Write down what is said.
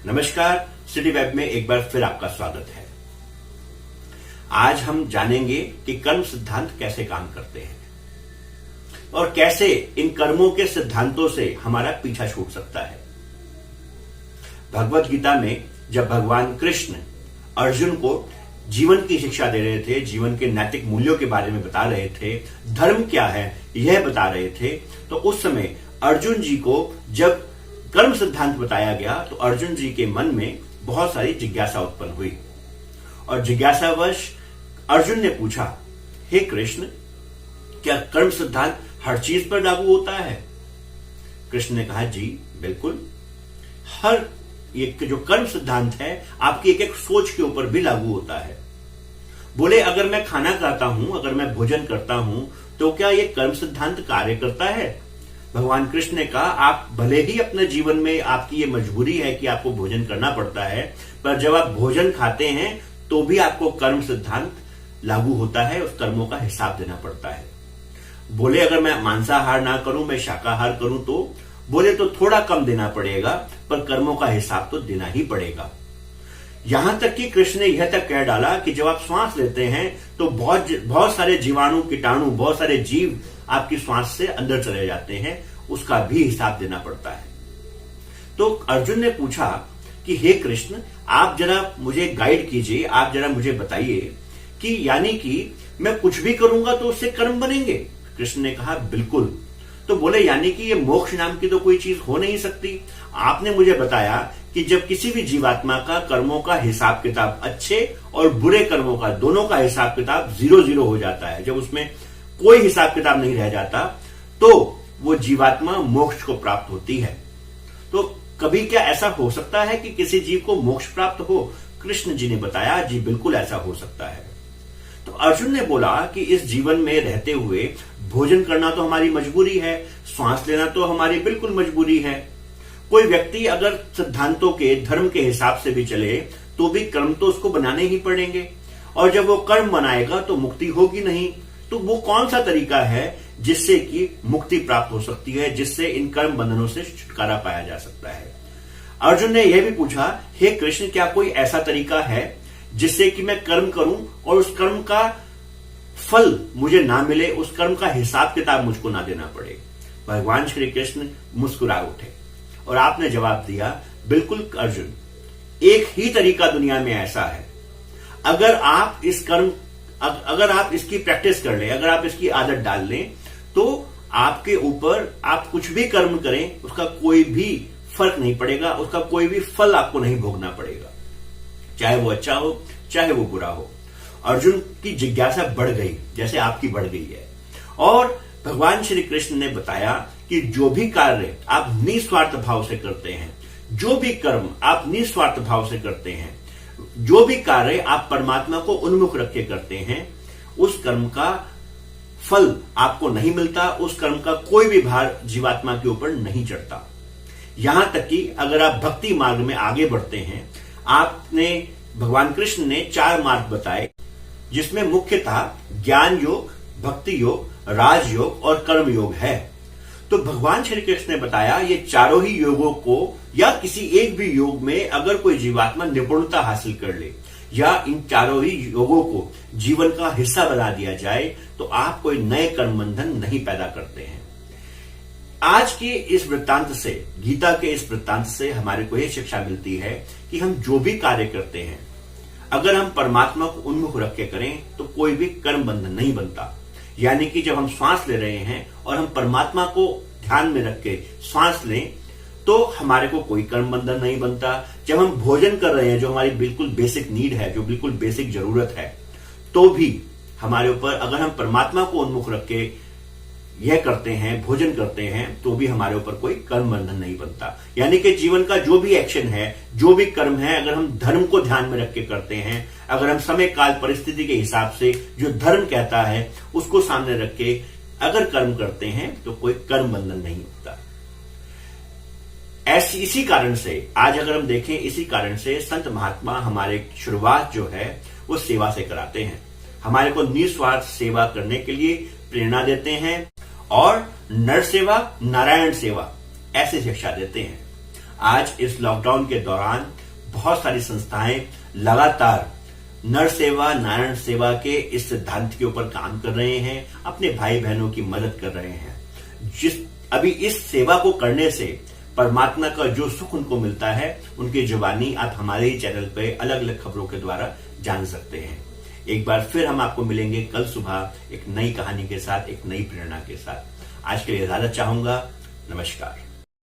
नमस्कार, city web में एक बार फिर आपका स्वागत है। आज हम जानेंगे कि कर्म सिद्धांत कैसे काम करते हैं और कैसे इन कर्मों के सिद्धांतों से हमारा पीछा छूट सकता है। भगवत गीता में जब भगवान कृष्ण अर्जुन को जीवन की शिक्षा दे रहे थे, जीवन के नैतिक मूल्यों के बारे में बता रहे थे, धर्म क्या है यह बता रहे थे, तो उस समय अर्जुन जी को जब कर्म सिद्धांत बताया गया तो अर्जुन जी के मन में बहुत सारी जिज्ञासा उत्पन्न हुई और जिज्ञासावश अर्जुन ने पूछा, हे कृष्ण, क्या कर्म सिद्धांत हर चीज पर लागू होता है? कृष्ण ने कहा, जी बिल्कुल, हर एक जो कर्म सिद्धांत है आपकी एक एक सोच के ऊपर भी लागू होता है। बोले, अगर मैं खाना खाता हूं, अगर मैं भोजन करता हूं, तो क्या यह कर्म सिद्धांत कार्य करता है? भगवान कृष्ण ने कहा, आप भले ही अपने जीवन में आपकी ये मजबूरी है कि आपको भोजन करना पड़ता है, पर जब आप भोजन खाते हैं तो भी आपको कर्म सिद्धांत लागू होता है, उस कर्मों का हिसाब देना पड़ता है। बोले, अगर मैं मांसाहार ना करूं, मैं शाकाहार करूं, तो बोले तो थोड़ा कम देना पड़ेगा, पर कर्मों का हिसाब तो देना ही पड़ेगा। यहां तक कि कृष्ण ने यह तक कह डाला कि जब आप श्वास लेते हैं तो बहुत सारे जीवाणु, कीटाणु, बहुत सारे जीव आपकी श्वास से अंदर चले जाते हैं, उसका भी हिसाब देना पड़ता है। तो अर्जुन ने पूछा कि हे कृष्ण, आप जरा मुझे गाइड कीजिए, आप जरा मुझे बताइए कि यानी कि मैं कुछ भी करूंगा तो उससे कर्म बनेंगे? कृष्ण ने कहा, बिल्कुल। तो बोले, यानी कि ये मोक्ष नाम की तो कोई चीज हो नहीं सकती। आपने मुझे बताया कि जब किसी भी जीवात्मा का कर्मों का हिसाब किताब, अच्छे और बुरे कर्मों का दोनों का हिसाब किताब 0-0 हो जाता है, जब उसमें कोई हिसाब किताब नहीं रह जाता, तो वो जीवात्मा मोक्ष को प्राप्त होती है। तो कभी क्या ऐसा हो सकता है कि किसी जीव को मोक्ष प्राप्त हो? कृष्ण जी ने बताया, जी बिल्कुल ऐसा हो सकता है। तो अर्जुन ने बोला कि इस जीवन में रहते हुए भोजन करना तो हमारी मजबूरी है, श्वास लेना तो हमारी बिल्कुल मजबूरी है। कोई व्यक्ति अगर सिद्धांतों के, धर्म के हिसाब से भी चले तो भी कर्म तो उसको बनाने ही पड़ेंगे, और जब वो कर्म बनाएगा तो मुक्ति होगी नहीं। तो वो कौन सा तरीका है जिससे कि मुक्ति प्राप्त हो सकती है, जिससे इन कर्म बंधनों से छुटकारा पाया जा सकता है? अर्जुन ने यह भी पूछा, हे कृष्ण, क्या कोई ऐसा तरीका है जिससे कि मैं कर्म करूं और उस कर्म का फल मुझे ना मिले, उस कर्म का हिसाब किताब मुझको ना देना पड़े? भगवान श्री कृष्ण मुस्कुरा उठे और आपने जवाब दिया, बिल्कुल अर्जुन, एक ही तरीका दुनिया में ऐसा है। अगर आप इसकी प्रैक्टिस कर लें, अगर आप इसकी आदत डाल लें, तो आपके ऊपर आप कुछ भी कर्म करें उसका कोई भी फर्क नहीं पड़ेगा, उसका कोई भी फल आपको नहीं भोगना पड़ेगा, चाहे वो अच्छा हो चाहे वो बुरा हो। अर्जुन की जिज्ञासा बढ़ गई, जैसे आपकी बढ़ गई है। और भगवान श्री कृष्ण ने बताया कि जो भी कार्य आप निस्वार्थ भाव से करते हैं, जो भी कर्म आप निस्वार्थ भाव से करते हैं, जो भी कार्य आप परमात्मा को उन्मुख रख के करते हैं, उस कर्म का फल आपको नहीं मिलता, उस कर्म का कोई भी भार जीवात्मा के ऊपर नहीं चढ़ता। यहां तक कि अगर आप भक्ति मार्ग में आगे बढ़ते हैं, भगवान कृष्ण ने 4 मार्ग बताए, जिसमें मुख्यतः ज्ञान योग, भक्ति योग, राजयोग और कर्म योग है। तो भगवान श्री कृष्ण ने बताया, ये चारों ही योगों को या किसी एक भी योग में अगर कोई जीवात्मा निपुणता हासिल कर ले या इन चारों ही योगों को जीवन का हिस्सा बना दिया जाए, तो आप कोई नए कर्म बंधन नहीं पैदा करते हैं। आज के इस वृत्तांत से, गीता के इस वृत्तांत से हमारे को यह शिक्षा मिलती है कि हम जो भी कार्य करते हैं, अगर हम परमात्मा को उन्मुख रख के करें तो कोई भी कर्म बंधन नहीं बनता। यानी कि जब हम श्वास ले रहे हैं और हम परमात्मा को ध्यान में रख के श्वास लें, तो हमारे को कोई कर्म बंधन नहीं बनता। जब हम भोजन कर रहे हैं, जो हमारी बिल्कुल बेसिक नीड है, जो बिल्कुल बेसिक जरूरत है, तो भी हमारे ऊपर, अगर हम परमात्मा को उन्मुख रख के यह करते हैं, भोजन करते हैं, तो भी हमारे ऊपर कोई कर्म बंधन नहीं बनता। यानी कि जीवन का जो भी एक्शन है, जो भी कर्म है, अगर हम धर्म को ध्यान में रख के करते हैं, अगर हम समय काल परिस्थिति के हिसाब से जो धर्म कहता है उसको सामने रख के अगर कर्म करते हैं, तो कोई कर्म बंधन नहीं होता। इसी कारण से आज अगर हम देखें, इसी कारण से संत महात्मा हमारे शुरुआत जो है वो सेवा से कराते हैं, हमारे को निस्वार्थ सेवा करने के लिए प्रेरणा देते हैं और नर सेवा नारायण सेवा ऐसी शिक्षा देते हैं। आज इस लॉकडाउन के दौरान बहुत सारी संस्थाएं लगातार नर सेवा नारायण सेवा के इस सिद्धांत के ऊपर काम कर रहे हैं, अपने भाई बहनों की मदद कर रहे हैं। अभी इस सेवा को करने से परमात्मा का जो सुख उनको मिलता है, उनकी जुबानी आप हमारे ही चैनल पे अलग अलग खबरों के द्वारा जान सकते हैं। एक बार फिर हम आपको मिलेंगे कल सुबह एक नई कहानी के साथ, एक नई प्रेरणा के साथ। आज के लिए इजाजत चाहूंगा। नमस्कार।